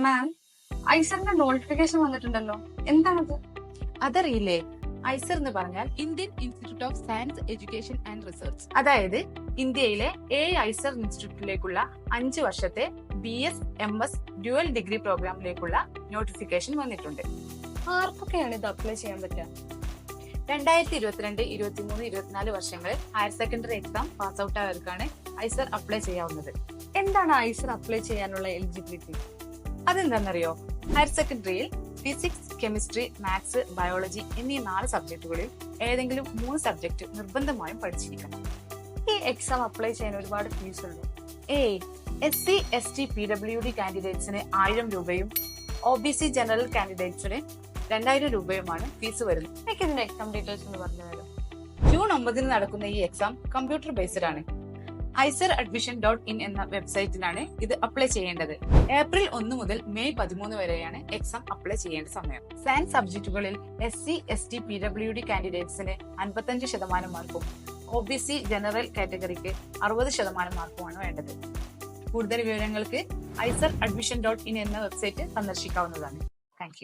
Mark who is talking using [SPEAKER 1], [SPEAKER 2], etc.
[SPEAKER 1] മാം, ഐസറിന്റെ notification വന്നിട്ടുണ്ടല്ലോ, എന്താണത്?
[SPEAKER 2] അതറിയില്ലേ? IISER എന്ന് പറഞ്ഞാൽ Indian institute of science education and research. അതായത് ഇന്ത്യയിലെ ഐസർ ഇൻസ്റ്റിറ്റ്യൂട്ടിലേക്കുള്ള 5 വർഷത്തെ BS MS ഡ്യുവൽ ഡിഗ്രി പ്രോഗ്രാമിലേക്കുള്ള നോട്ടിഫിക്കേഷൻ വന്നിട്ടുണ്ട്.
[SPEAKER 1] ആർക്കൊക്കെയാണ് ഇത് അപ്ലൈ ചെയ്യാൻ പറ്റുക?
[SPEAKER 2] 2022, 23, 24 വർഷങ്ങളിൽ higher secondary exam pass out ആയവർക്കാണ് ഐസർ അപ്ലൈ ചെയ്യാവുന്നത്.
[SPEAKER 1] എന്താണ് ഐസർ അപ്ലൈ ചെയ്യാനുള്ള എലിജിബിലിറ്റി?
[SPEAKER 2] അതെന്താണെന്നറിയോ? ഹയർ സെക്കൻഡറിയിൽ ഫിസിക്സ്, കെമിസ്ട്രി, മാത്സ്, ബയോളജി എന്നീ 4 സബ്ജക്റ്റുകളിൽ ഏതെങ്കിലും 3 സബ്ജക്ട് നിർബന്ധമായും പഠിച്ചിരിക്കണം.
[SPEAKER 1] ഈ എക്സാം അപ്ലൈ ചെയ്യാൻ ഒരുപാട് ഫീസ് ഉള്ളൂ?
[SPEAKER 2] SC ST PWD കാൻഡിഡേറ്റ്സിന് 1000 രൂപയും OBC ജനറൽ കാൻഡിഡേറ്റ്സിന് 2000 രൂപയുമാണ് ഫീസ് വരുന്നത്.
[SPEAKER 1] എനിക്ക് ഇതിന്റെ എക്സാം ഡീറ്റെയിൽസ് ഒന്ന് പറഞ്ഞു തരും?
[SPEAKER 2] ജൂൺ 9 നടക്കുന്ന ഈ എക്സാം കമ്പ്യൂട്ടർ ബേസ്ഡ് ആണ്. iceradmission.in എന്ന വെബ്സൈറ്റിലാണ് ഇത് അപ്ലൈ ചെയ്യേണ്ടത്. ഏപ്രിൽ 1 മുതൽ മെയ് 13 വരെയാണ് എക്സാം അപ്ലൈ ചെയ്യേണ്ട സമയം. സയൻസ് സബ്ജക്റ്റുകളിൽ SC ST PWD കാൻഡിഡേറ്റ്സിന് 55% മാർക്കും OBC ജനറൽ കാറ്റഗറിക്ക് 60% മാർക്കുമാണ് വേണ്ടത്. കൂടുതൽ വിവരങ്ങൾക്ക് iceradmission.in എന്ന വെബ്സൈറ്റ് സന്ദർശിക്കാവുന്നതാണ്. Thank you.